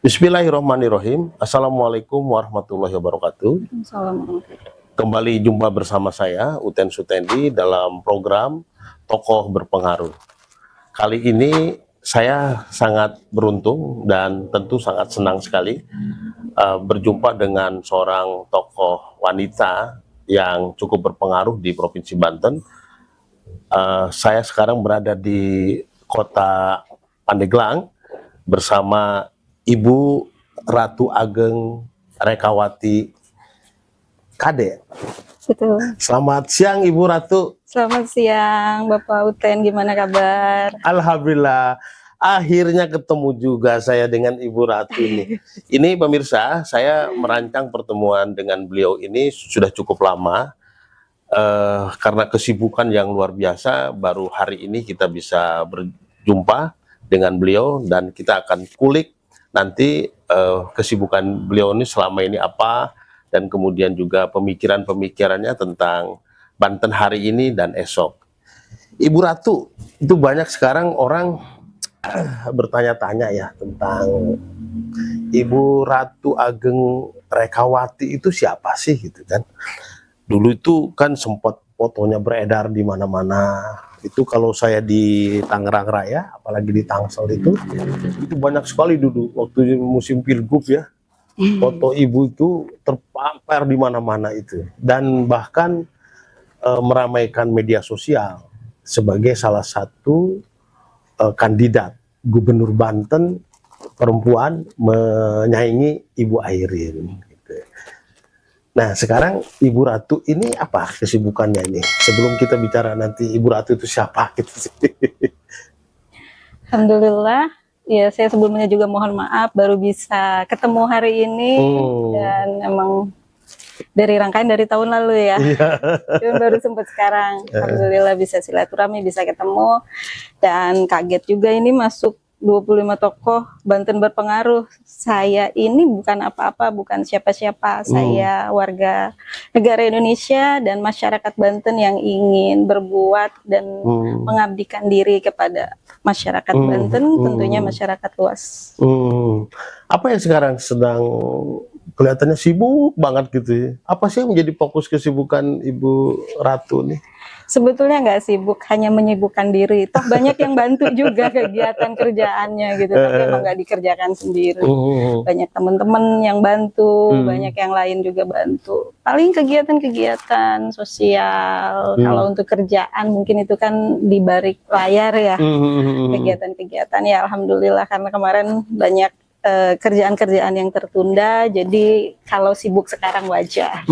Bismillahirrahmanirrahim. Assalamualaikum warahmatullahi wabarakatuh. Assalamualaikum. Kembali jumpa bersama saya, Uten Sutendi, dalam program Tokoh Berpengaruh. Kali ini saya sangat beruntung dan tentu sangat senang sekali berjumpa dengan seorang tokoh wanita yang cukup berpengaruh di Provinsi Banten. Saya sekarang berada di kota Pandeglang bersama Ibu Ratu Ageng Rekawati Kade. Betul. Selamat siang Ibu Ratu. Selamat siang Bapak Uten, gimana kabar? Alhamdulillah, akhirnya ketemu juga saya dengan Ibu Ratu ini. Ini pemirsa, saya merancang pertemuan dengan beliau ini sudah cukup lama. Karena kesibukan yang luar biasa, baru hari ini kita bisa berjumpa dengan beliau dan kita akan kulik nanti kesibukan beliau ini selama ini apa, dan kemudian juga pemikiran-pemikirannya tentang Banten hari ini dan esok. Ibu Ratu, itu banyak sekarang orang bertanya-tanya ya tentang Ibu Ratu Ageng Rekawati itu siapa sih gitu kan. Dulu itu kan sempat fotonya beredar di mana-mana. Itu kalau saya di Tangerang Raya, apalagi di Tangsel itu banyak sekali dulu waktu musim Pilgub ya. Foto ibu itu terpampar di mana-mana itu, dan bahkan meramaikan media sosial sebagai salah satu kandidat gubernur Banten perempuan menyaingi Ibu Airin. Nah, sekarang Ibu Ratu ini apa kesibukannya ini? Sebelum kita bicara nanti Ibu Ratu itu siapa gitu sih. Alhamdulillah, ya saya sebelumnya juga mohon maaf baru bisa ketemu hari ini dan emang dari rangkaian dari tahun lalu ya. Dan baru sempat sekarang. Alhamdulillah bisa silaturahmi, bisa ketemu, dan kaget juga ini masuk 25 tokoh Banten berpengaruh. Saya ini bukan apa-apa, bukan siapa-siapa. Saya warga negara Indonesia dan masyarakat Banten yang ingin berbuat dan mengabdikan diri kepada masyarakat Banten, tentunya masyarakat luas. Apa yang sekarang sedang kelihatannya sibuk banget gitu ya? Apa sih yang menjadi fokus kesibukan Ibu Ratu nih? Sebetulnya nggak sibuk, hanya menyibukkan diri. Toh banyak yang bantu juga kegiatan kerjaannya gitu, tapi emang nggak dikerjakan sendiri. Banyak teman-teman yang bantu, banyak yang lain juga bantu. Paling kegiatan-kegiatan sosial. Kalau untuk kerjaan mungkin itu kan di balik layar ya. Kegiatan-kegiatan ya alhamdulillah, karena kemarin banyak kerjaan-kerjaan yang tertunda. Jadi kalau sibuk sekarang wajar.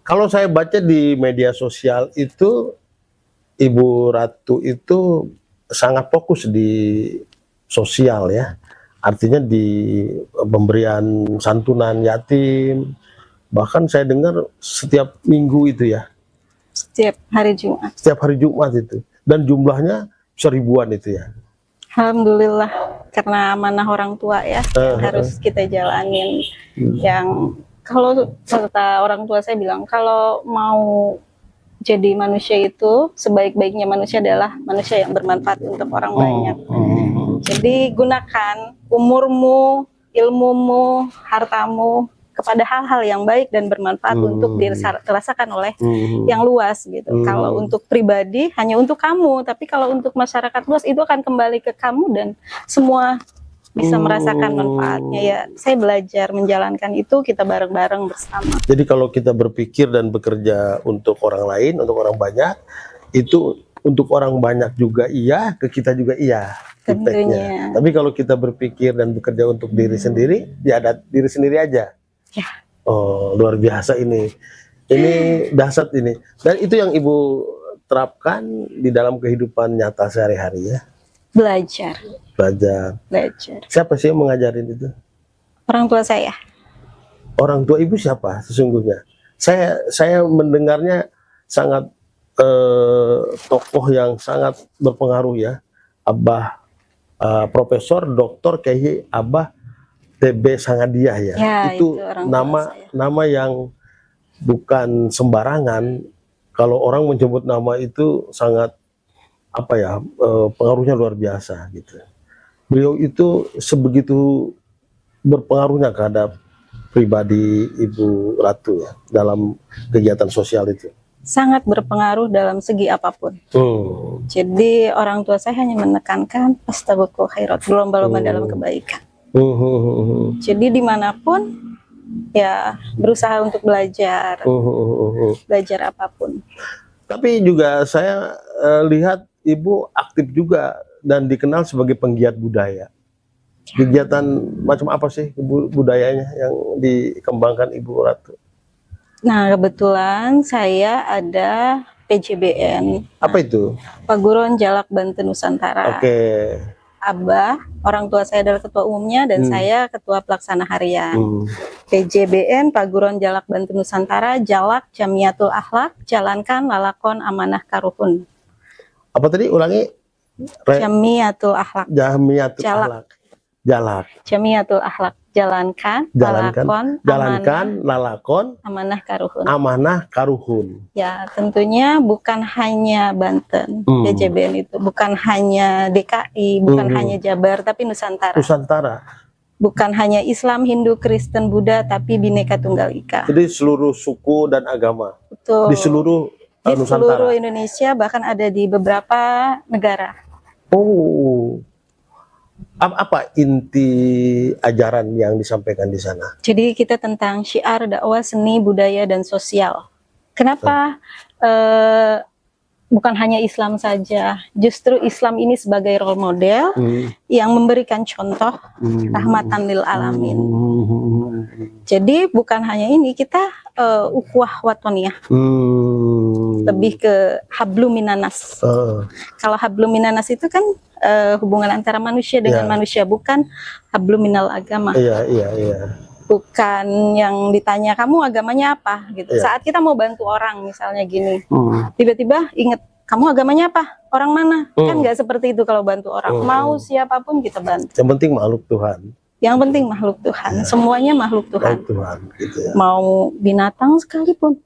Kalau saya baca di media sosial itu, Ibu Ratu itu sangat fokus di sosial ya. Artinya di pemberian santunan yatim. Bahkan saya dengar setiap minggu itu ya. Setiap hari Jumat. Setiap hari Jumat itu. Dan jumlahnya ribuan itu ya. Alhamdulillah, karena amanah orang tua ya, yang harus kita jalanin. Yang kalau kata orang tua saya bilang, kalau mau jadi manusia itu sebaik-baiknya manusia adalah manusia yang bermanfaat untuk orang banyak. Jadi gunakan umurmu, ilmumu, hartamu kepada hal-hal yang baik dan bermanfaat untuk dirasakan oleh yang luas gitu. Kalau untuk pribadi hanya untuk kamu, tapi kalau untuk masyarakat luas itu akan kembali ke kamu dan semua bisa merasakan manfaatnya ya. Saya belajar menjalankan itu, kita bareng-bareng bersama. Jadi kalau kita berpikir dan bekerja untuk orang lain, untuk orang banyak, itu untuk orang banyak juga iya, ke kita juga iya. Tentunya. Tapi kalau kita berpikir dan bekerja untuk diri sendiri, ya ada diri sendiri aja. Ya. Oh, luar biasa ini. Ini dahsyat ini. Dan itu yang Ibu terapkan di dalam kehidupan nyata sehari-hari ya. Belajar. Siapa sih yang mengajarin itu? Orang tua saya. Orang tua Ibu siapa sesungguhnya? Saya mendengarnya sangat tokoh yang sangat berpengaruh ya. Abah Profesor Dr. Kiai Abah TB Sangadiah ya. Itu nama yang bukan sembarangan. Kalau orang menyebut nama itu sangat apa ya, pengaruhnya luar biasa gitu. beliau itu sebegitu berpengaruhnya terhadap pribadi Ibu Ratu ya dalam kegiatan sosial itu. Sangat berpengaruh dalam segi apapun. Jadi orang tua saya hanya menekankan fastabiqul khairat, berlomba-lomba dalam kebaikan. Jadi dimanapun ya berusaha untuk belajar, belajar apapun. Tapi juga saya lihat Ibu aktif juga dan dikenal sebagai penggiat budaya. Kegiatan macam apa sih budayanya yang dikembangkan Ibu Ratu? Nah, kebetulan saya ada PJBN. Apa itu? Paguron Jalak Banten Nusantara. Oke. Abah, orang tua saya adalah ketua umumnya dan saya ketua pelaksana harian. PJBN Paguron Jalak Banten Nusantara, Jalak Jamiatul Akhlak, jalankan lalakon amanah karuhun. Apa tadi? Ulangi. Jamiatul Akhlak. Jamiatul Akhlak. Jalak. Jamiatul Akhlak, jalankan lalakon amanah karuhun. Amanah karuhun. Ya, tentunya bukan hanya Banten, PJBN itu bukan hanya DKI, bukan hanya Jabar, tapi Nusantara. Nusantara. Bukan hanya Islam, Hindu, Kristen, Buddha, tapi Bhinneka Tunggal Ika. Jadi seluruh suku dan agama. Betul. Di seluruh di Nusantara. Seluruh Indonesia, bahkan ada di beberapa negara. Oh. Apa inti ajaran yang disampaikan di sana? Jadi kita tentang syiar dakwah seni, budaya, dan sosial. Kenapa bukan hanya Islam saja? Justru Islam ini sebagai role model yang memberikan contoh rahmatan lil alamin. Jadi bukan hanya ini, kita ukhuwah watoniyah. Lebih ke hablum minanas. Kalau hablum minanas itu kan hubungan antara manusia dengan manusia, bukan hablum minal agama. Iya. Bukan yang ditanya kamu agamanya apa gitu. Saat kita mau bantu orang misalnya gini, tiba-tiba inget kamu agamanya apa? Orang mana? Kan nggak seperti itu kalau bantu orang. Mau siapapun kita bantu. Yang penting makhluk Tuhan. Yang penting makhluk Tuhan. Semuanya makhluk Tuhan. Gitu ya. Mau binatang sekalipun.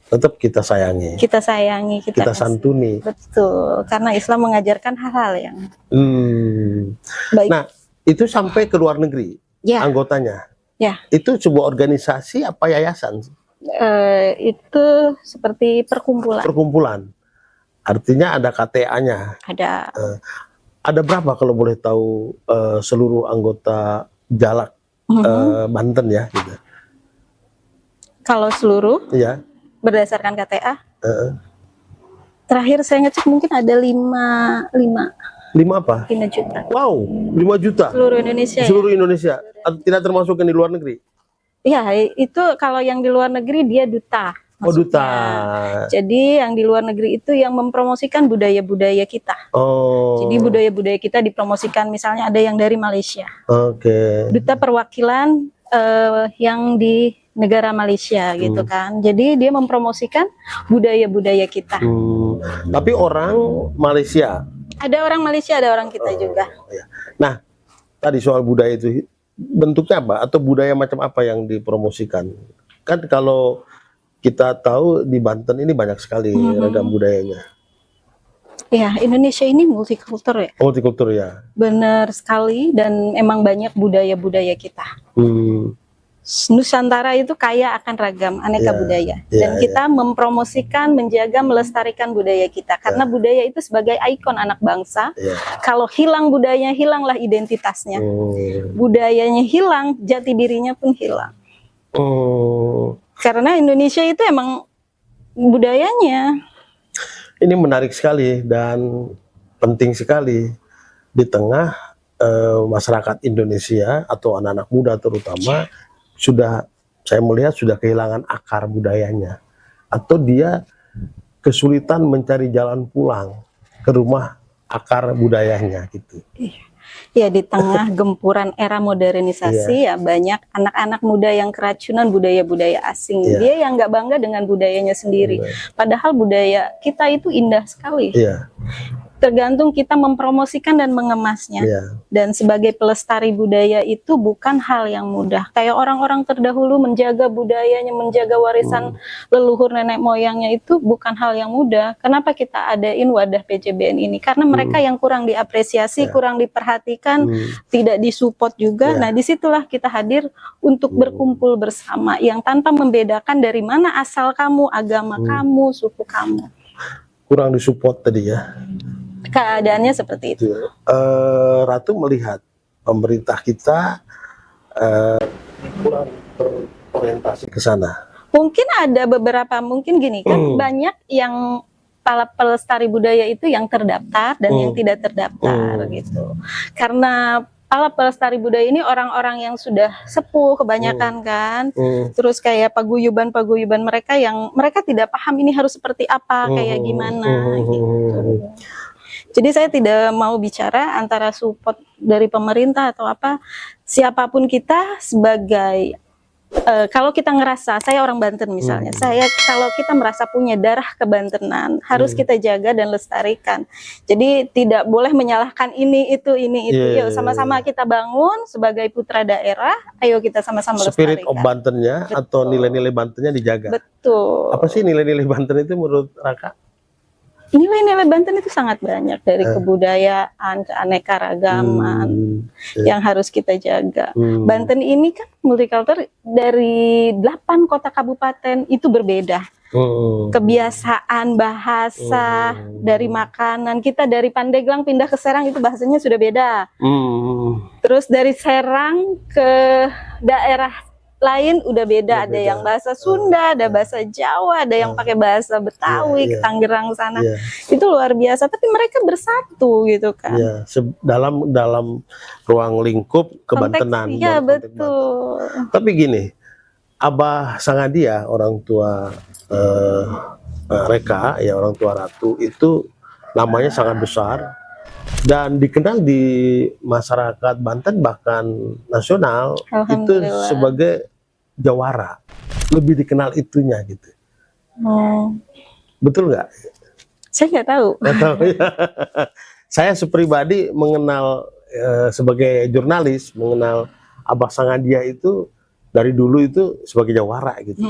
Tetap kita sayangi. Kita sayangi, kita santuni. Betul, karena Islam mengajarkan hal-hal yang baik. Nah, itu sampai ke luar negeri, anggotanya. Itu sebuah organisasi apa yayasan? Itu seperti perkumpulan. Perkumpulan. Artinya ada KTA-nya. Ada. Ada berapa kalau boleh tahu seluruh anggota Jalak Banten ya? Gitu. Kalau seluruh? Iya. Berdasarkan KTA, terakhir saya ngecek mungkin ada 5 apa? 5 juta. Wow, 5 juta. Seluruh Indonesia. Seluruh Indonesia. Tidak termasuk yang di luar negeri. Iya, itu kalau yang di luar negeri dia duta. Oh, duta. Jadi yang di luar negeri itu yang mempromosikan budaya-budaya kita. Jadi budaya-budaya kita dipromosikan, misalnya ada yang dari Malaysia. Duta perwakilan yang di negara Malaysia gitu kan. Jadi dia mempromosikan budaya-budaya kita. Tapi orang Malaysia. Ada orang Malaysia, ada orang kita juga. Nah, tadi soal budaya itu bentuknya apa atau budaya macam apa yang dipromosikan? Kan kalau kita tahu di Banten ini banyak sekali ragam budayanya. Ya, Indonesia ini multikultur ya. Multikultur ya. Benar sekali, dan emang banyak budaya-budaya kita. Nusantara itu kaya akan ragam aneka budaya, dan kita mempromosikan, menjaga, melestarikan budaya kita karena budaya itu sebagai ikon anak bangsa. Kalau hilang budayanya, hilanglah identitasnya. Budayanya hilang, jati dirinya pun hilang. Karena Indonesia itu emang budayanya. Ini menarik sekali dan penting sekali di tengah masyarakat Indonesia atau anak-anak muda terutama. Saya melihat sudah kehilangan akar budayanya, atau dia kesulitan mencari jalan pulang ke rumah akar budayanya gitu. Ya, di tengah gempuran era modernisasi ya banyak anak-anak muda yang keracunan budaya-budaya asing. Dia yang nggak bangga dengan budayanya sendiri. Padahal budaya kita itu indah sekali. tergantung kita mempromosikan dan mengemasnya. Iya. Dan sebagai pelestari budaya itu bukan hal yang mudah. Kayak orang-orang terdahulu menjaga budayanya, menjaga warisan leluhur nenek moyangnya itu bukan hal yang mudah. Kenapa kita adain wadah PJBN ini? Karena mereka yang kurang diapresiasi, kurang diperhatikan, tidak disupport juga. Nah, disitulah kita hadir untuk berkumpul bersama yang tanpa membedakan dari mana asal kamu, agama kamu, suku kamu. Kurang disupport tadi ya. Keadaannya seperti itu. Ratu melihat pemerintah kita kurang berorientasi ke sana. Mungkin ada beberapa, mungkin gini kan, banyak yang para pelestari budaya itu yang terdaftar dan yang tidak terdaftar gitu. Karena para pelestari budaya ini orang-orang yang sudah sepuh kebanyakan kan. Terus kayak paguyuban-paguyuban mereka yang mereka tidak paham ini harus seperti apa, kayak gimana gitu. Jadi saya tidak mau bicara antara support dari pemerintah atau apa. Siapapun kita sebagai kalau kita ngerasa, saya orang Banten misalnya, kalau kita merasa punya darah kebantenan, harus kita jaga dan lestarikan. Jadi tidak boleh menyalahkan ini itu. Yuk sama-sama kita bangun sebagai putra daerah. Ayo kita sama-sama Spirit lestarikan. of Bantennya atau nilai-nilai Bantennya dijaga. Betul. Apa sih nilai-nilai Banten itu menurut Raka? Nilai-nilai Banten itu sangat banyak, dari kebudayaan, keanekaragaman yang harus kita jaga. Banten ini kan multikultur, dari 8 kota kabupaten itu berbeda. Kebiasaan, bahasa, dari makanan. Kita dari Pandeglang pindah ke Serang itu bahasanya sudah beda. Terus dari Serang ke daerah lain udah beda, ada yang bahasa Sunda, ada bahasa Jawa, ada yang pakai bahasa Betawi, ke Tangerang sana. Itu luar biasa, tapi mereka bersatu gitu kan. Dalam ruang lingkup kebantenan. Iya, betul. Tapi gini, Abah Sangadia, orang tua Reka, ya orang tua Ratu, itu namanya sangat besar dan dikenal di masyarakat Banten bahkan nasional itu sebagai jawara, lebih dikenal itunya gitu. Betul nggak? Saya nggak tahu. Saya sepribadi mengenal sebagai jurnalis, mengenal Abah Sangadia itu dari dulu itu sebagai jawara gitu.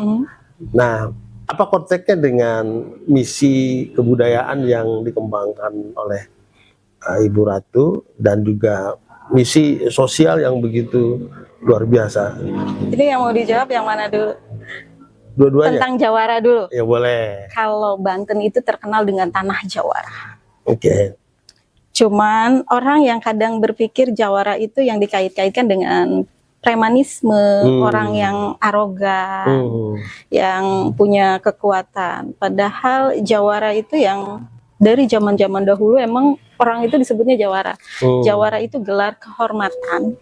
Nah, apa konteksnya dengan misi kebudayaan yang dikembangkan oleh Ibu Ratu dan juga misi sosial yang begitu luar biasa? Ini yang mau dijawab yang mana dulu? Dua-duanya? Tentang jawara dulu. Ya boleh. Kalau Banten itu terkenal dengan tanah jawara. Oke. Cuman orang yang kadang berpikir jawara itu yang dikait-kaitkan dengan premanisme, orang yang arogan, yang punya kekuatan. Padahal jawara itu yang dari zaman-zaman dahulu emang orang itu disebutnya jawara. Jawara itu gelar kehormatan.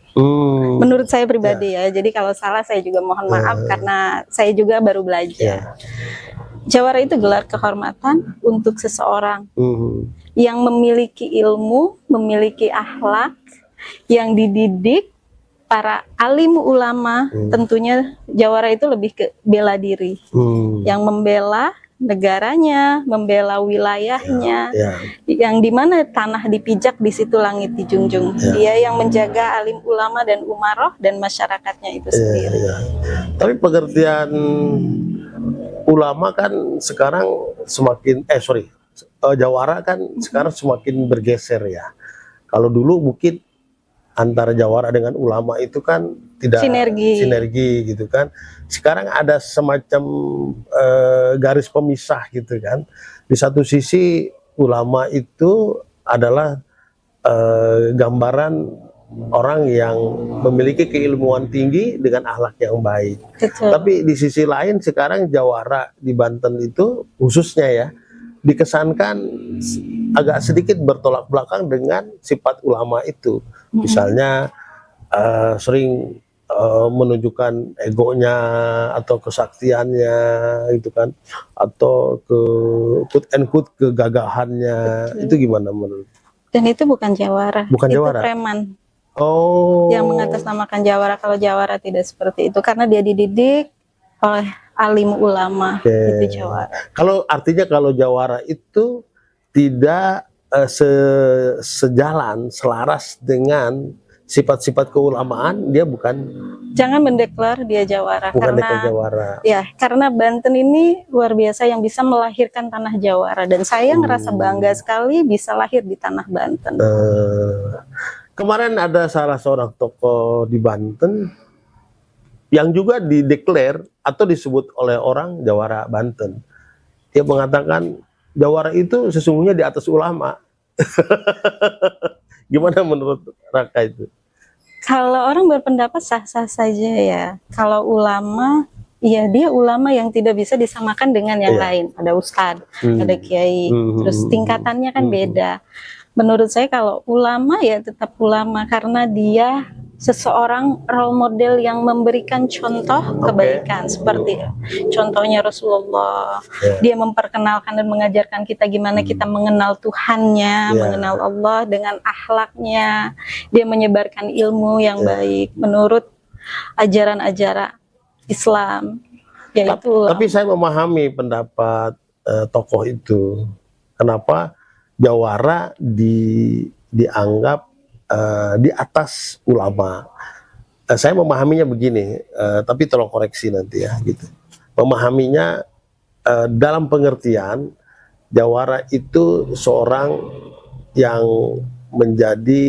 Menurut saya pribadi ya. Jadi kalau salah saya juga mohon maaf karena saya juga baru belajar. Jawara itu gelar kehormatan untuk seseorang yang memiliki ilmu, memiliki akhlak, yang dididik para alim ulama. Tentunya jawara itu lebih ke bela diri, yang membela negaranya, membela wilayahnya, yang dimana tanah dipijak di situ langit dijunjung. Dia yang menjaga alim ulama dan umaroh dan masyarakatnya itu sendiri. Tapi pengertian ulama kan sekarang semakin jawara kan sekarang semakin bergeser ya. Kalau dulu mungkin antara jawara dengan ulama itu kan tidak sinergi gitu kan. Sekarang ada semacam garis pemisah gitu kan. Di satu sisi ulama itu adalah gambaran orang yang memiliki keilmuan tinggi dengan akhlak yang baik. Tapi di sisi lain sekarang jawara di Banten itu khususnya ya dikesankan agak sedikit bertolak belakang dengan sifat ulama itu. Misalnya sering menunjukkan egonya atau kesaktiannya gitu kan, atau quote and quote kegagahannya. Itu gimana menurut? Dan itu bukan jawara, itu preman. Yang mengatasnamakan jawara. Kalau jawara tidak seperti itu karena dia dididik oleh alim ulama. Itu jawara. Kalau artinya kalau jawara itu tidak sejalan, selaras dengan sifat-sifat keulamaan, dia Jangan mendeklar dia jawara bukan karena dekat jawara. ya karena Banten ini luar biasa yang bisa melahirkan tanah jawara, dan saya ngerasa bangga sekali bisa lahir di tanah Banten. Kemarin ada salah seorang tokoh di Banten yang juga dideklar atau disebut oleh orang jawara Banten. Dia mengatakan jawara itu sesungguhnya di atas ulama. Gimana menurut Raka itu? Kalau orang berpendapat sah-sah saja ya. Kalau ulama, ya dia ulama yang tidak bisa disamakan dengan yang lain. Ada ustadz, ada kiai, terus tingkatannya kan beda. Menurut saya kalau ulama ya tetap ulama karena dia seseorang role model yang memberikan contoh kebaikan, seperti contohnya Rasulullah. Dia memperkenalkan dan mengajarkan kita gimana kita mengenal Tuhannya, mengenal Allah dengan akhlaknya. Dia menyebarkan ilmu yang baik menurut ajaran-ajaran Islam. Yaitu tapi saya memahami pendapat tokoh itu. Kenapa jawara dianggap di atas ulama? Saya memahaminya begini, tapi tolong koreksi nanti ya, gitu. Memahaminya dalam pengertian jawara itu seorang yang menjadi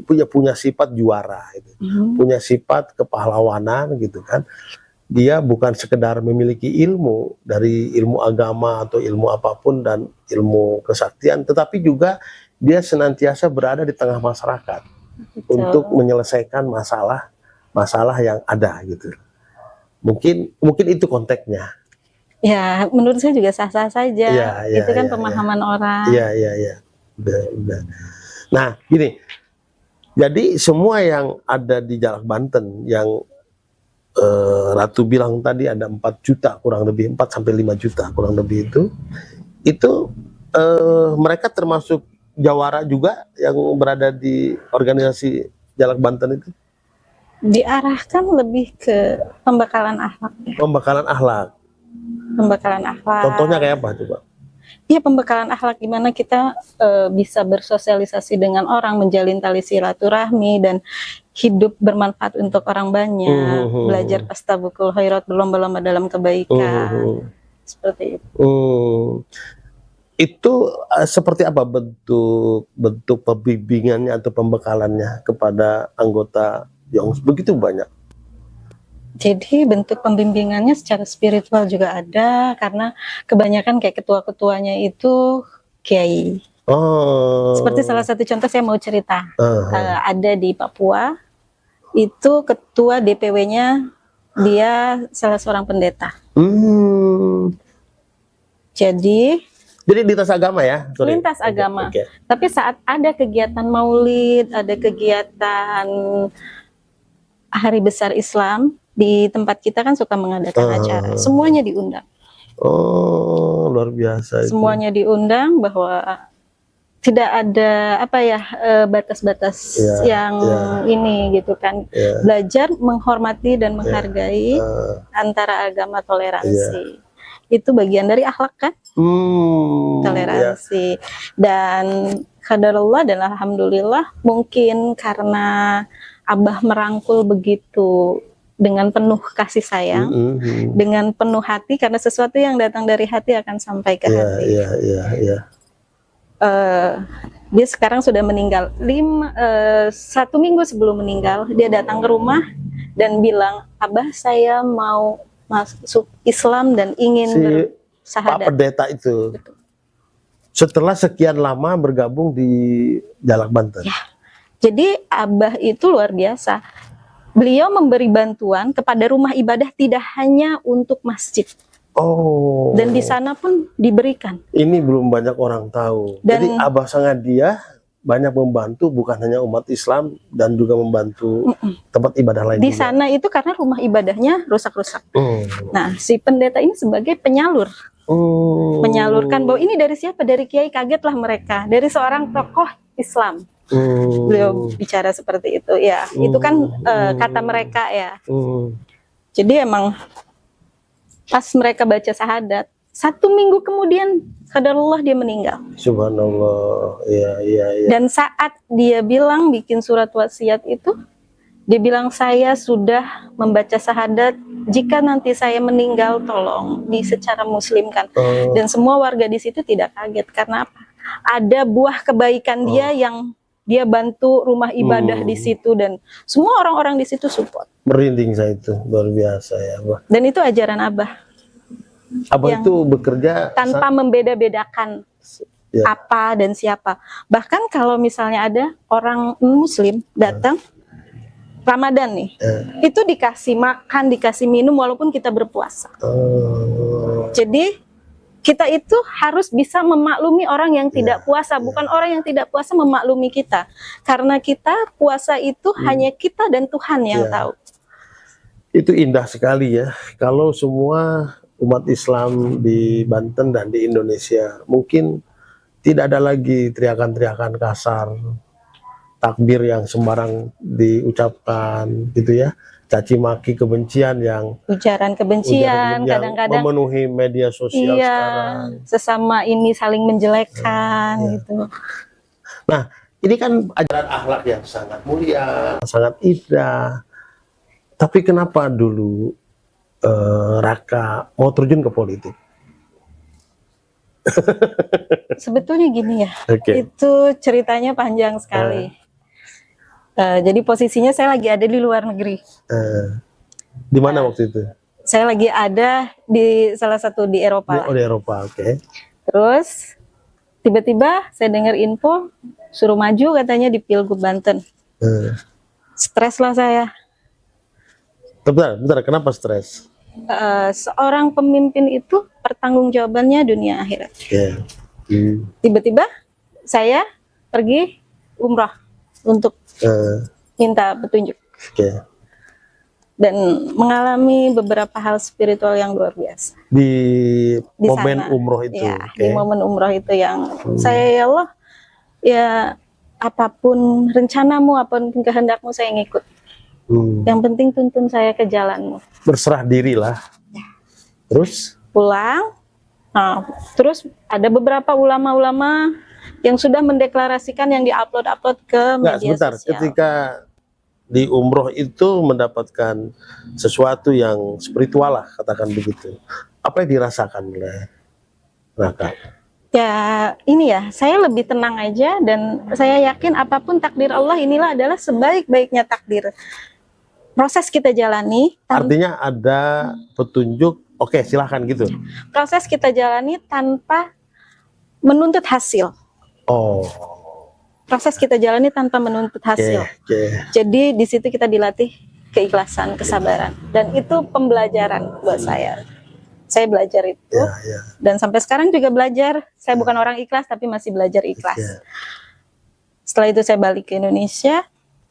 punya sifat juara, gitu. Punya sifat kepahlawanan, gitu kan. Dia bukan sekedar memiliki ilmu dari ilmu agama atau ilmu apapun dan ilmu kesaktian, tetapi juga dia senantiasa berada di tengah masyarakat untuk menyelesaikan masalah yang ada, gitu. Mungkin itu konteksnya. Ya, menurut saya juga sah-sah saja. Itu kan pemahaman orang. Iya. Udah. Nah, gini. Jadi semua yang ada di Jalak Banten yang Ratu bilang tadi ada 4 juta kurang lebih, 4 sampai 5 juta kurang lebih itu mereka termasuk jawara juga yang berada di organisasi Jalak Banten itu? Diarahkan lebih ke pembekalan akhlak. Pembekalan akhlak. Pembekalan akhlak. Contohnya kayak apa coba? Iya, pembekalan akhlak gimana kita bisa bersosialisasi dengan orang, menjalin tali silaturahmi dan hidup bermanfaat untuk orang banyak, belajar pastabukul khairat, berlomba-lomba dalam kebaikan. Seperti itu. Itu seperti apa bentuk pembimbingannya atau pembekalannya kepada anggota yang begitu banyak? Jadi bentuk pembimbingannya secara spiritual juga ada, karena kebanyakan kayak ketua-ketuanya itu kiai. Seperti salah satu contoh saya mau cerita, ada di Papua, itu ketua DPW-nya dia salah seorang pendeta. Jadi lintas agama ya? Lintas agama. Tapi saat ada kegiatan maulid, ada kegiatan hari besar Islam, di tempat kita kan suka mengadakan acara, semuanya diundang. Oh, luar biasa itu. Semuanya diundang, bahwa tidak ada batas-batas ini gitu kan. Belajar menghormati dan menghargai antara agama, toleransi. Itu bagian dari akhlak kan? Toleransi. Dan qadarullah dan alhamdulillah, mungkin karena Abah merangkul begitu dengan penuh kasih sayang, dengan penuh hati, karena sesuatu yang datang dari hati akan sampai ke hati. Dia sekarang sudah meninggal. 1 minggu sebelum meninggal, dia datang ke rumah dan bilang, Abah, saya mau masuk Islam dan ingin bersyahadat. Pak pendeta itu. Betul. Setelah sekian lama bergabung di Jalak Banten. Ya. Jadi Abah itu luar biasa. Beliau memberi bantuan kepada rumah ibadah tidak hanya untuk masjid. Dan di sana pun diberikan. Ini belum banyak orang tahu. Jadi Abah Sangadia banyak membantu bukan hanya umat Islam dan juga membantu tempat ibadah lain. Di sana itu karena rumah ibadahnya rusak-rusak. Nah, si pendeta ini sebagai penyalur. Menyalurkan bahwa ini dari siapa? Dari kiai. Kagetlah mereka. Dari seorang tokoh Islam. Beliau bicara seperti itu. Ya, itu kan kata mereka ya. Jadi emang pas mereka baca syahadat, 1 minggu kemudian qadarullah dia meninggal. Subhanallah. Iya, iya, iya. Dan saat dia bilang bikin surat wasiat itu, dia bilang saya sudah membaca syahadat, jika nanti saya meninggal tolong secara muslimkan. Dan semua warga di situ tidak kaget karena apa? Ada buah kebaikan dia yang dia bantu rumah ibadah di situ dan semua orang-orang di situ support. Merinding saya itu, luar biasa ya, Abah. Dan itu ajaran Abah. Abah Yang itu bekerja tanpa membeda-bedakan ya. apa dan siapa. Bahkan kalau misalnya ada orang muslim datang Ramadan nih, itu dikasih makan, dikasih minum walaupun kita berpuasa. Jadi kita itu harus bisa memaklumi orang yang tidak puasa, bukan orang yang tidak puasa memaklumi kita. Karena kita puasa itu hanya kita dan Tuhan yang tahu. Itu indah sekali ya, kalau semua umat Islam di Banten dan di Indonesia mungkin tidak ada lagi teriakan-teriakan kasar, takbir yang sembarang diucapkan gitu ya, caci maki kebencian yang ujaran kebencian kadang-kadang memenuhi media sosial sekarang. Sesama ini saling menjelekkan gitu. Nah, ini kan ajaran akhlak yang sangat mulia, sangat indah. Tapi kenapa dulu Raka mau terjun ke politik? Sebetulnya gini ya, itu ceritanya panjang sekali. Jadi posisinya saya lagi ada di luar negeri. Di mana waktu itu? Saya lagi ada di salah satu di Eropa. Di Eropa, oke. Terus tiba-tiba saya dengar info suruh maju katanya di Pilgub Banten. Stres lah saya. Bentar, kenapa stres? Seorang pemimpin itu pertanggungjawabannya dunia akhirat. Tiba-tiba saya pergi umrah untuk minta petunjuk dan mengalami beberapa hal spiritual yang luar biasa di momen sana. Umroh itu. Ya, di momen umroh itu yang saya, ya Allah, ya apapun rencanamu, apapun kehendakmu saya ngikut. Yang penting tuntun saya ke jalanmu. Berserah diri lah. Terus pulang. Nah, terus ada beberapa ulama-ulama yang sudah mendeklarasikan yang diupload ke media sosial. Ketika di umroh itu mendapatkan sesuatu yang spiritual lah, katakan begitu. Apa yang dirasakan oleh Raka? Ya ini ya, saya lebih tenang aja dan saya yakin apapun takdir Allah inilah adalah sebaik-baiknya takdir. Proses kita jalani. Artinya ada petunjuk, oke, silahkan gitu. Proses kita jalani tanpa menuntut hasil. Proses kita jalani tanpa menuntut hasil. Jadi di situ kita dilatih keikhlasan, kesabaran, dan itu pembelajaran buat saya. Saya belajar itu, dan sampai sekarang juga belajar. Saya bukan orang ikhlas, tapi masih belajar ikhlas. Setelah itu saya balik ke Indonesia.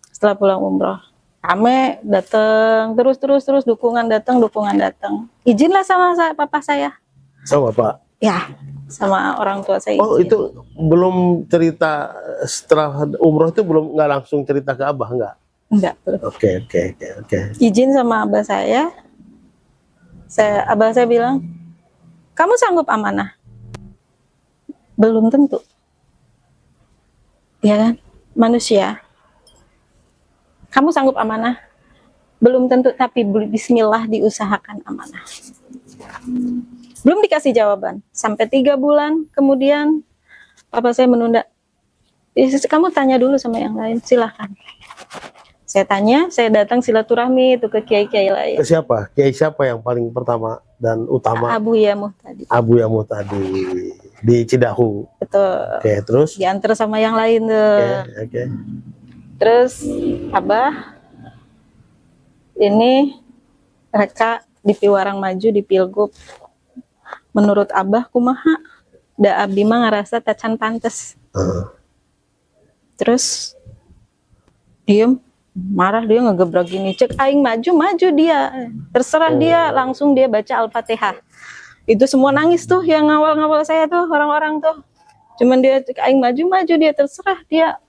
Setelah pulang umroh, rame datang terus dukungan datang. Izinlah sama papa saya. Sama bapak? Ya, sama orang tua saya. Itu belum cerita setelah umroh itu nggak langsung cerita ke abah nggak? Enggak. Oke. Izin sama abah saya. Abah saya bilang, kamu sanggup amanah? Belum tentu. Ya kan, manusia. Kamu sanggup amanah? Belum tentu, tapi bismillah diusahakan amanah. Belum dikasih jawaban. Sampai 3 bulan kemudian, papa saya menunda. Kamu tanya dulu sama yang lain, silahkan. Saya tanya, saya datang silaturahmi itu ke kiai-kiai lain. Ke siapa? Kiai siapa yang paling pertama dan utama? Abu Yamuh tadi. Abu Yamuh tadi di Cidahu. Betul. Oke, terus? Diantar sama yang lain tuh. Oke. Terus abah ini Raka di Piwarang maju di Pilgub. Menurut abah kumaha? Da abdi mah ngarasa tacan pantes. Terus diem, marah, dia ngegebrak gini, cek aing maju dia, terserah dia, langsung dia baca Al-Fatihah. Itu semua nangis tuh, yang ngawal saya tuh, orang-orang tuh, cuman dia cek aing maju dia, terserah dia,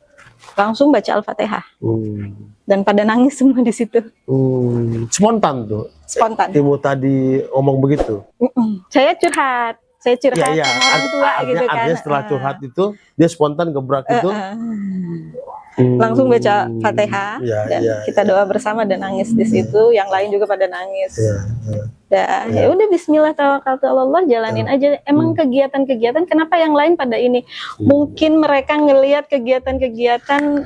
langsung baca Al-Fatihah. Dan pada nangis semua di situ. Spontan tuh. Spontan. Ibu tadi ngomong begitu. Saya curhat saya curhat Iya, iya. sama orang tua gitu kan. Artinya setelah curhat itu dia spontan gebrak itu. Langsung baca Fatihah Iya, dan iya, kita doa bersama dan nangis di situ, yang lain juga pada nangis. Iya, iya. Ya udah bismillah tawakkaltu ala Allah, jalanin aja. Emang kegiatan-kegiatan kenapa yang lain pada ini? Mungkin mereka ngelihat kegiatan-kegiatan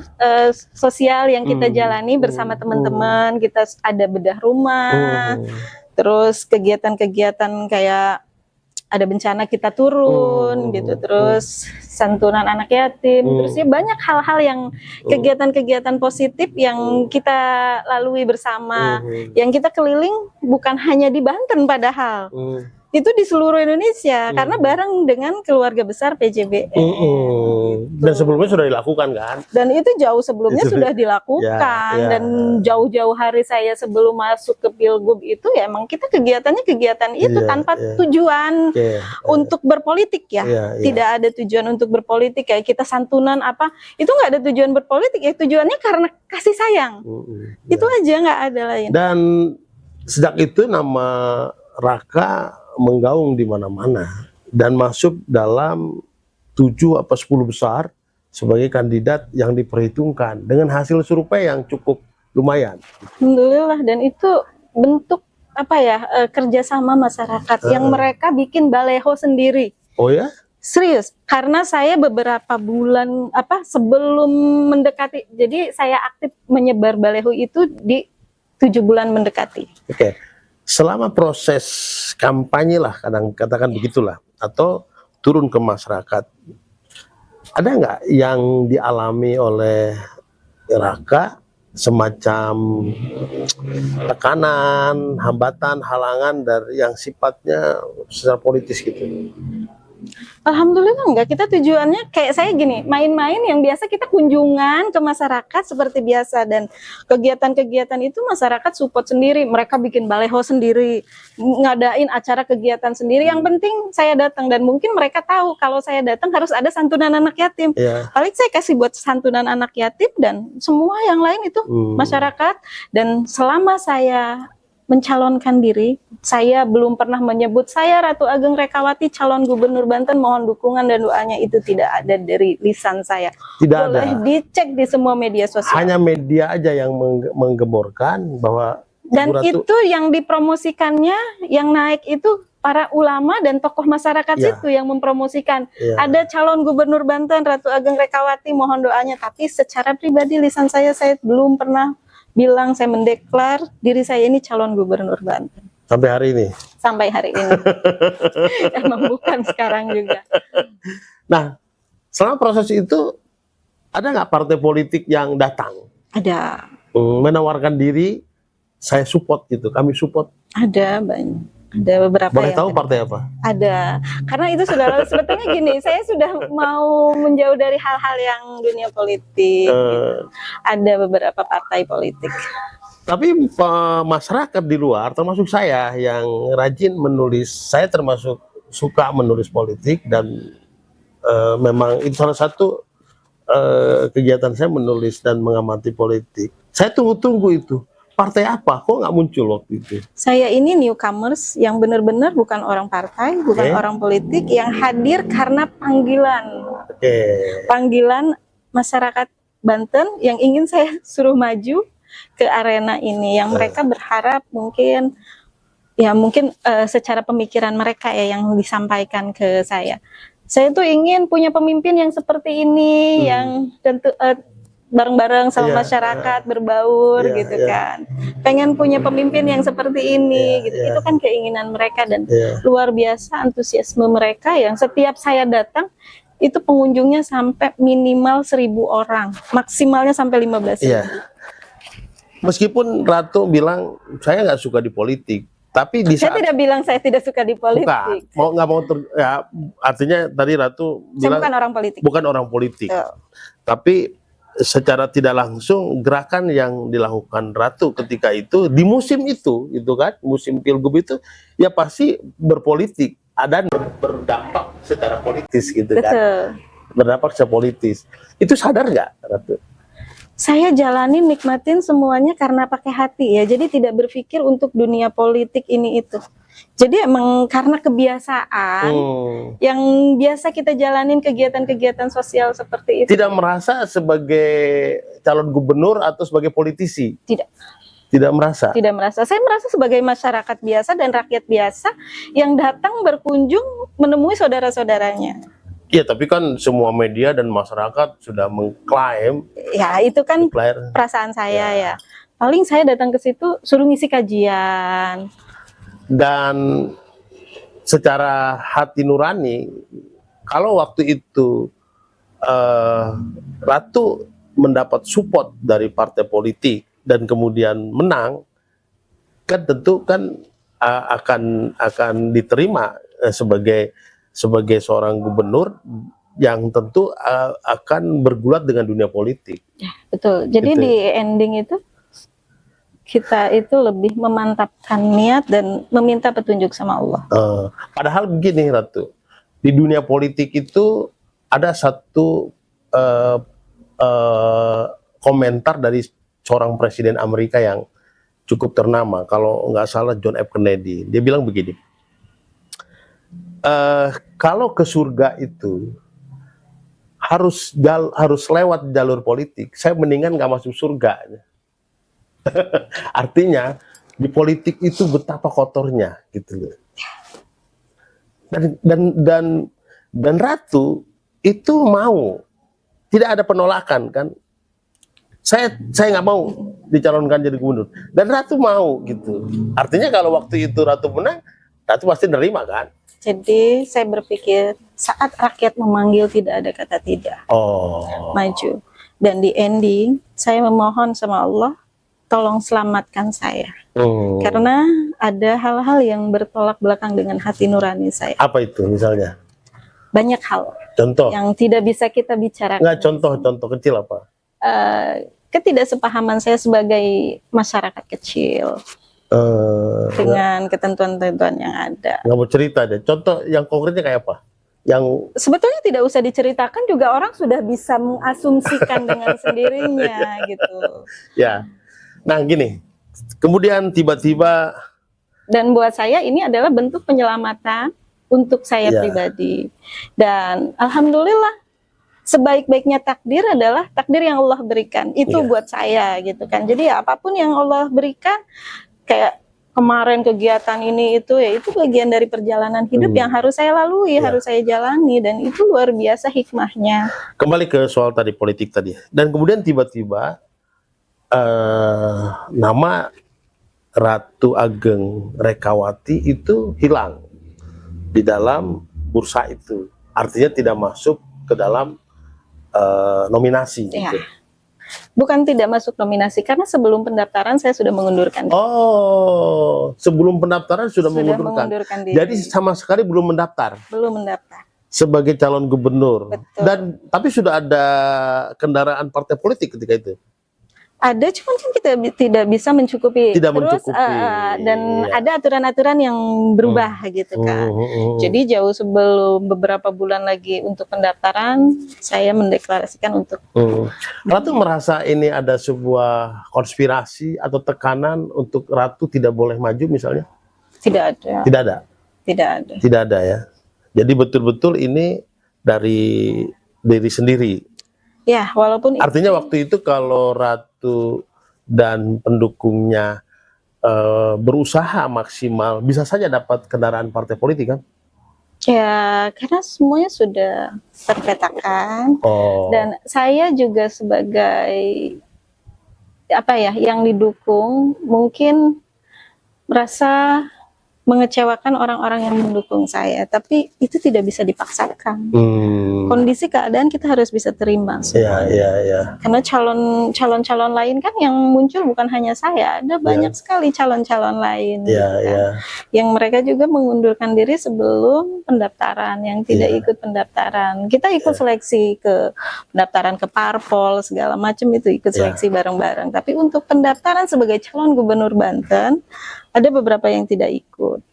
sosial yang kita jalani bersama teman-teman, kita ada bedah rumah, terus kegiatan-kegiatan kayak ada bencana kita turun gitu, terus santunan anak yatim, terus ya banyak hal-hal yang kegiatan-kegiatan positif yang kita lalui bersama, yang kita keliling bukan hanya di Banten padahal. Itu di seluruh Indonesia karena bareng dengan keluarga besar PJBN. Dan sebelumnya sudah dilakukan kan? Dan itu jauh sebelumnya sudah dilakukan, ya. dan jauh-jauh hari saya sebelum masuk ke Pilgub itu ya emang kita kegiatannya kegiatan itu tanpa tujuan untuk berpolitik ya. Tidak ada tujuan untuk berpolitik, kayak kita santunan apa itu nggak ada tujuan berpolitik ya, tujuannya karena kasih sayang. Itu aja, nggak ada lain. Dan sejak itu nama Raka menggaung di mana-mana dan masuk dalam 7 apa 10 besar sebagai kandidat yang diperhitungkan dengan hasil survei yang cukup lumayan. Alhamdulillah, dan itu bentuk apa ya, kerjasama masyarakat yang mereka bikin baleho sendiri. Oh ya? Serius, karena saya beberapa bulan sebelum mendekati, jadi saya aktif menyebar baleho itu di 7 bulan mendekati. Oke. Selama proses kampanye lah, kadang katakan begitulah, atau turun ke masyarakat, ada nggak yang dialami oleh Raka semacam tekanan, hambatan, halangan dari yang sifatnya secara politis gitu? Alhamdulillah enggak, kita tujuannya kayak saya gini, main-main yang biasa kita kunjungan ke masyarakat seperti biasa, dan kegiatan-kegiatan itu masyarakat support sendiri, mereka bikin baleho sendiri, ngadain acara kegiatan sendiri, yang penting saya datang, dan mungkin mereka tahu kalau saya datang harus ada santunan anak yatim. Paling saya kasih buat santunan anak yatim dan semua yang lain itu masyarakat. Dan selama saya mencalonkan diri, saya belum pernah menyebut saya Ratu Ageng Rekawati calon gubernur Banten, mohon dukungan dan doanya, itu tidak ada dari lisan saya. Tidak boleh ada. Dicek di semua media sosial. Hanya media aja yang menggemborkan bahwa dan Ratu, itu yang dipromosikannya, yang naik itu para ulama dan tokoh masyarakat itu yang mempromosikan. Ada calon gubernur Banten Ratu Ageng Rekawati, mohon doanya, tapi secara pribadi lisan saya belum pernah bilang saya mendeklar diri saya ini calon gubernur Banten. Sampai hari ini? Sampai hari ini. Emang bukan sekarang juga. Nah, selama proses itu, ada nggak partai politik yang datang? Ada. Menawarkan diri, saya support gitu, kami support. Ada, banyak. Ada beberapa. Boleh yang tahu partai apa? Ada, karena itu sudah sebetulnya gini, saya sudah mau menjauh dari hal-hal yang dunia politik. Gitu. Ada beberapa partai politik. Tapi masyarakat di luar, termasuk saya yang rajin menulis, saya termasuk suka menulis politik, dan memang itu salah satu kegiatan saya, menulis dan mengamati politik. Saya tunggu-tunggu itu. Partai apa? Kok nggak muncul waktu itu? Saya ini newcomers yang benar-benar bukan orang partai, bukan orang politik, yang hadir karena panggilan. Panggilan masyarakat Banten yang ingin saya suruh maju ke arena ini, yang mereka berharap mungkin secara pemikiran mereka ya yang disampaikan ke saya. Saya tuh ingin punya pemimpin yang seperti ini, yang tentu bareng-bareng sama masyarakat, berbaur gitu kan. Pengen punya pemimpin yang seperti ini gitu. Itu kan keinginan mereka, dan luar biasa antusiasme mereka yang setiap saya datang itu pengunjungnya sampai minimal 1.000 orang, maksimalnya sampai 15.000. Meskipun Ratu bilang saya nggak suka di politik, tapi di saat saya tidak bilang saya tidak suka di politik. Ya, artinya tadi Ratu bilang saya bukan orang politik. Bukan orang politik. Tapi secara tidak langsung gerakan yang dilakukan Ratu ketika itu di musim itu kan, musim Pilgub itu ya pasti berpolitik, dan berdampak secara politis gitu. Betul. Kan. Berdampak secara politis. Itu sadar nggak Ratu? Saya jalanin, nikmatin semuanya karena pakai hati ya. Jadi tidak berpikir untuk dunia politik ini itu. Jadi emang karena kebiasaan yang biasa kita jalanin kegiatan-kegiatan sosial seperti itu. Tidak merasa sebagai calon gubernur atau sebagai politisi? Tidak. Tidak merasa? Tidak merasa. Saya merasa sebagai masyarakat biasa dan rakyat biasa yang datang berkunjung menemui saudara-saudaranya. Iya, tapi kan semua media dan masyarakat sudah mengklaim. Ya, itu kan perasaan saya ya. Paling saya datang ke situ suruh ngisi kajian. Dan secara hati nurani, kalau waktu itu Ratu mendapat support dari partai politik dan kemudian menang, kan tentu kan akan diterima sebagai seorang gubernur yang tentu akan bergulat dengan dunia politik. Ya, betul. Jadi gitu. Di ending itu kita itu lebih memantapkan niat dan meminta petunjuk sama Allah. Padahal begini Ratu, di dunia politik itu ada satu komentar dari seorang presiden Amerika yang cukup ternama, kalau nggak salah John F. Kennedy. Dia bilang begini, kalau ke surga itu harus lewat jalur politik, saya mendingan nggak masuk surga. Artinya di politik itu betapa kotornya gitu loh. Dan Ratu itu mau, tidak ada penolakan kan. Saya nggak mau dicalonkan jadi gubernur, dan Ratu mau gitu. Artinya kalau waktu itu Ratu menang, Ratu pasti nerima kan. Jadi saya berpikir saat rakyat memanggil tidak ada kata tidak. Maju. Dan di ending saya memohon sama Allah, tolong selamatkan saya. Karena ada hal-hal yang bertolak belakang dengan hati nurani saya. Apa itu misalnya? Banyak hal. Contoh? Yang tidak bisa kita bicarakan. Nggak, contoh kecil apa? Ketidaksepahaman saya sebagai masyarakat kecil. Dengan ketentuan-ketentuan yang ada. Nggak mau cerita deh. Contoh yang konkretnya kayak apa? Yang sebetulnya tidak usah diceritakan juga, orang sudah bisa mengasumsikan dengan sendirinya gitu. Ya. Nah gini, kemudian tiba-tiba, dan buat saya ini adalah bentuk penyelamatan untuk saya pribadi. Dan alhamdulillah sebaik-baiknya takdir adalah takdir yang Allah berikan. Itu buat saya gitu kan. Jadi ya, apapun yang Allah berikan, kayak kemarin kegiatan ini itu ya itu bagian dari perjalanan hidup yang harus saya lalui, harus saya jalani, dan itu luar biasa hikmahnya. Kembali ke soal tadi politik tadi. Dan kemudian tiba-tiba nama Ratu Ageng Rekawati itu hilang di dalam bursa itu, artinya tidak masuk ke dalam nominasi. Gitu. Bukan tidak masuk nominasi, karena sebelum pendaftaran saya sudah mengundurkan diri. Sebelum pendaftaran sudah mengundurkan diri. Jadi sama sekali belum mendaftar. Belum mendaftar sebagai calon gubernur. Betul. Tapi sudah ada kendaraan partai politik ketika itu. Ada, cuman kan kita tidak bisa mencukupi. Dan ada aturan-aturan yang berubah gitu kan. Jadi jauh sebelum beberapa bulan lagi untuk pendaftaran, saya mendeklarasikan untuk. Ratu merasa ini ada sebuah konspirasi atau tekanan untuk Ratu tidak boleh maju misalnya? Tidak ada. Tidak ada? Tidak ada. Tidak ada ya? Jadi betul-betul ini dari diri sendiri? Ya, walaupun artinya waktu itu kalau Ratu dan pendukungnya berusaha maksimal, bisa saja dapat kendaraan partai politik kan? Ya, karena semuanya sudah terpetakan. Dan saya juga sebagai yang didukung mungkin merasa mengecewakan orang-orang yang mendukung saya, tapi itu tidak bisa dipaksakan. Kondisi keadaan kita harus bisa terima. Karena calon-calon lain kan yang muncul bukan hanya saya, ada banyak sekali calon-calon lain yang mereka juga mengundurkan diri sebelum pendaftaran, yang tidak ikut pendaftaran. Kita ikut seleksi ke pendaftaran ke parpol segala macam, itu ikut seleksi bareng-bareng. Tapi untuk pendaftaran sebagai calon gubernur Banten, ada beberapa yang tidak ikut.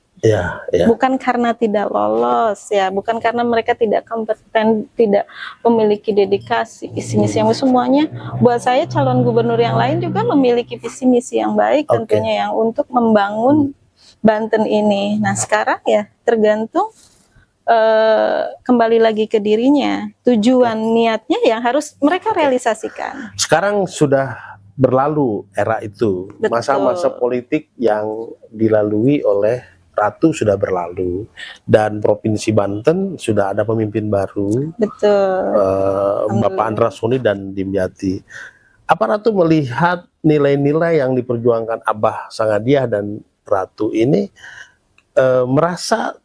Bukan karena tidak lolos, bukan karena mereka tidak kompeten, tidak memiliki dedikasi, visi misi yang semuanya. Buat saya calon gubernur yang lain juga memiliki visi misi yang baik, tentunya yang untuk membangun Banten ini. Nah sekarang ya tergantung kembali lagi ke dirinya, tujuan niatnya yang harus mereka realisasikan. Sekarang sudah berlalu era itu, Betul. masa-masa politik yang dilalui oleh Ratu sudah berlalu, dan Provinsi Banten sudah ada pemimpin baru, Betul. Bapak Andra Soni dan Dimyati. Apa Ratu melihat nilai-nilai yang diperjuangkan Abah Sangadiah dan Ratu ini merasa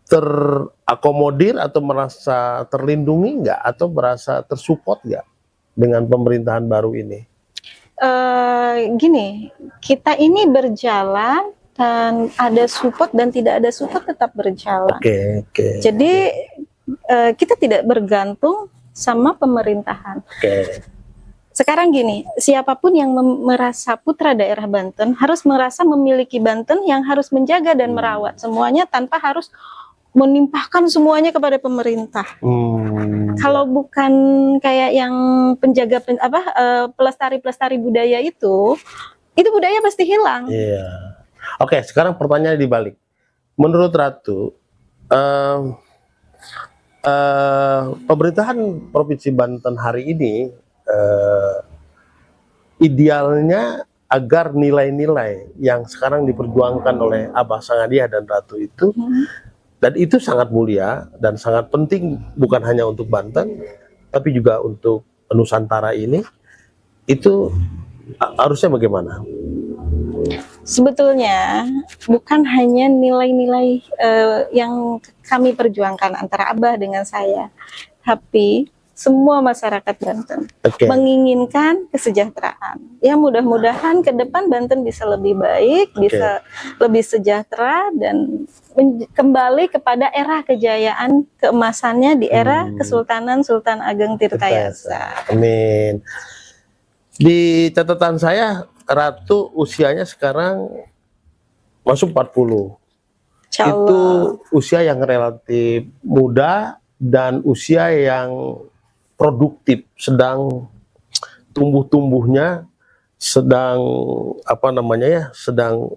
terakomodir atau merasa terlindungi nggak, atau merasa tersupport nggak dengan pemerintahan baru ini? Gini, kita ini berjalan dan ada support dan tidak ada support tetap berjalan. Oke. Jadi kita tidak bergantung sama pemerintahan. Oke. Sekarang gini, siapapun yang merasa putra daerah Banten harus merasa memiliki Banten yang harus menjaga dan merawat semuanya tanpa harus menimpahkan semuanya kepada pemerintah. Kalau bukan kayak yang penjaga pelestari budaya itu budaya pasti hilang. Iya. Oke, sekarang pertanyaan dibalik. Menurut Ratu, pemerintahan Provinsi Banten hari ini idealnya agar nilai-nilai yang sekarang diperjuangkan oleh Abah Sangadiah dan Ratu itu, dan itu sangat mulia dan sangat penting bukan hanya untuk Banten tapi juga untuk Nusantara ini, itu harusnya bagaimana? Sebetulnya bukan hanya nilai-nilai yang kami perjuangkan antara Abah dengan saya, tapi semua masyarakat Banten menginginkan kesejahteraan. Ya mudah-mudahan ke depan Banten bisa lebih baik, bisa lebih sejahtera dan kembali kepada era kejayaan keemasannya di era Kesultanan Sultan Ageng Tirtayasa. Amin. Di catatan saya, Ratu usianya sekarang masuk 40. Itu usia yang relatif muda dan usia yang produktif, sedang tumbuh-tumbuhnya, sedang sedang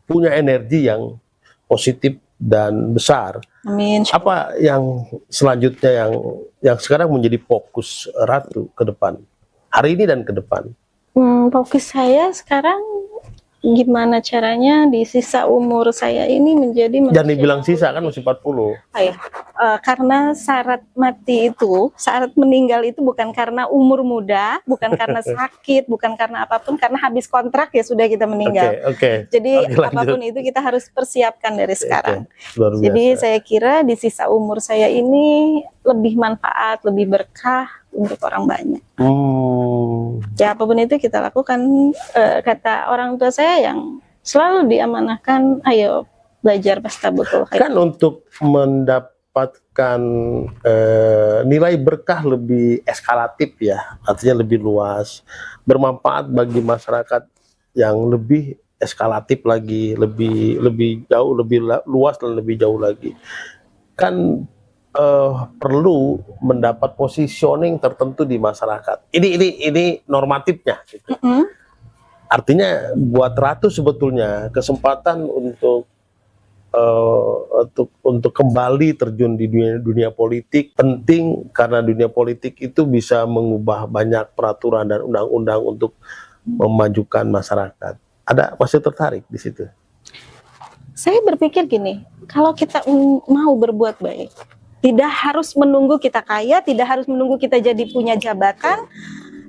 punya energi yang positif dan besar. Amin. Apa yang selanjutnya yang sekarang menjadi fokus Ratu ke depan, hari ini dan ke depan? Fokus saya sekarang gimana caranya di sisa umur saya ini menjadi manusia. Jangan dibilang sisa, kan masih 40. Karena syarat mati itu, syarat meninggal itu bukan karena umur muda, bukan karena sakit, bukan karena apapun, karena habis kontrak ya sudah kita meninggal. Jadi apapun itu kita harus persiapkan dari sekarang. Jadi saya kira di sisa umur saya ini lebih manfaat, lebih berkah untuk orang banyak. Ya apapun itu kita lakukan. Kata orang tua saya yang selalu diamanahkan, ayo belajar Bastabutul Khair. Kan untuk mendapatkan nilai berkah lebih eskalatif ya, artinya lebih luas, bermanfaat bagi masyarakat yang lebih eskalatif lagi, lebih jauh, lebih luas dan lebih jauh lagi. Kan perlu mendapat positioning tertentu di masyarakat. Ini normatifnya. Gitu. Artinya buat Ratu sebetulnya kesempatan untuk kembali terjun di dunia politik penting, karena dunia politik itu bisa mengubah banyak peraturan dan undang-undang untuk memajukan masyarakat. Masih tertarik di situ? Saya berpikir gini, kalau kita mau berbuat baik, tidak harus menunggu kita kaya, tidak harus menunggu kita jadi punya jabatan.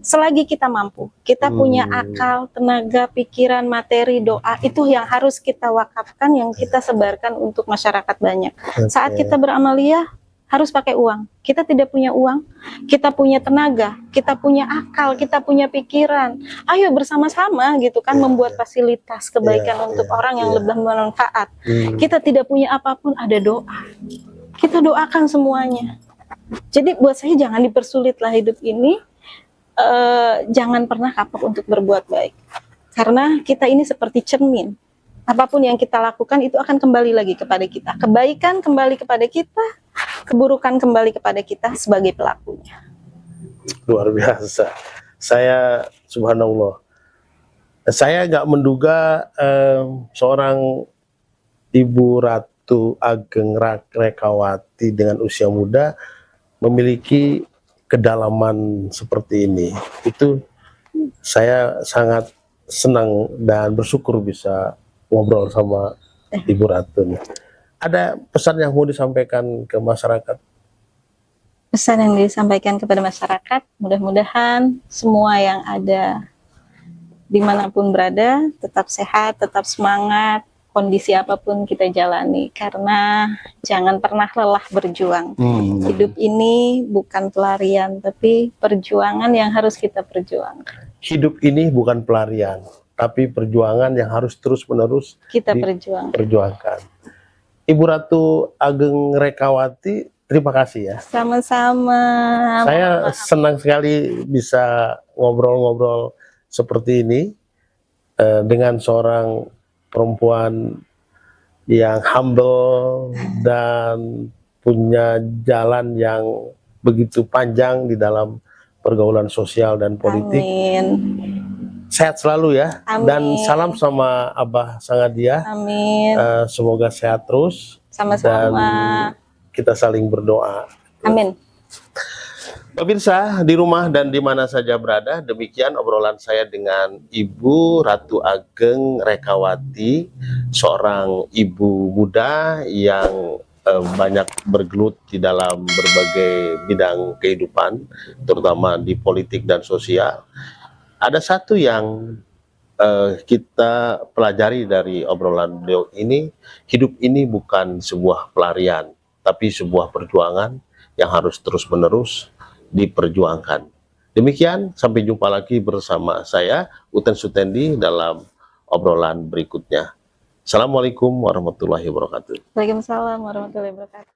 Selagi kita mampu, kita punya akal, tenaga, pikiran, materi, doa, itu yang harus kita wakafkan, yang kita sebarkan untuk masyarakat banyak. Saat kita beramaliyah, harus pakai uang. Kita tidak punya uang, kita punya tenaga, kita punya akal, kita punya pikiran. Ayo bersama-sama gitu kan, membuat fasilitas kebaikan untuk orang yang lebih bermanfaat. Kita tidak punya apapun, ada doa. Kita doakan semuanya. Jadi buat saya jangan dipersulitlah hidup ini. Jangan pernah kapok untuk berbuat baik. Karena kita ini seperti cermin. Apapun yang kita lakukan itu akan kembali lagi kepada kita. Kebaikan kembali kepada kita, keburukan kembali kepada kita sebagai pelakunya. Luar biasa. Saya subhanallah. Saya nggak menduga seorang Ibu Ratu Ageng Rekawati dengan usia muda memiliki kedalaman seperti ini. Itu saya sangat senang dan bersyukur bisa ngobrol sama Ibu Ratu nih. Ada pesan yang mau disampaikan ke masyarakat? Pesan yang disampaikan kepada masyarakat, mudah-mudahan semua yang ada dimanapun berada tetap sehat, tetap semangat, kondisi apapun kita jalani, karena jangan pernah lelah berjuang. Hidup ini bukan pelarian, tapi perjuangan yang harus kita perjuangkan. Hidup ini bukan pelarian, tapi perjuangan yang harus terus-menerus Kita perjuangkan. perjuangkan. Ibu Ratu Ageng Rekawati, terima kasih ya. Sama-sama. Saya senang sekali bisa ngobrol-ngobrol seperti ini dengan seorang perempuan yang humble dan punya jalan yang begitu panjang di dalam pergaulan sosial dan politik. Amin. Sehat selalu ya. Amin. Dan salam sama Abah Sangadia. Amin. Semoga sehat terus. Sama-sama. Dan kita saling berdoa. Amin. Pemirsa di rumah dan di mana saja berada, demikian obrolan saya dengan Ibu Ratu Ageng Rekawati, seorang ibu muda yang banyak bergelut di dalam berbagai bidang kehidupan, terutama di politik dan sosial. Ada satu yang kita pelajari dari obrolan beliau ini, hidup ini bukan sebuah pelarian, tapi sebuah perjuangan yang harus terus-menerus diperjuangkan. Demikian, sampai jumpa lagi bersama saya, Uten Sutendi, dalam obrolan berikutnya. Assalamualaikum warahmatullahi wabarakatuh. Waalaikumsalam warahmatullahi wabarakatuh.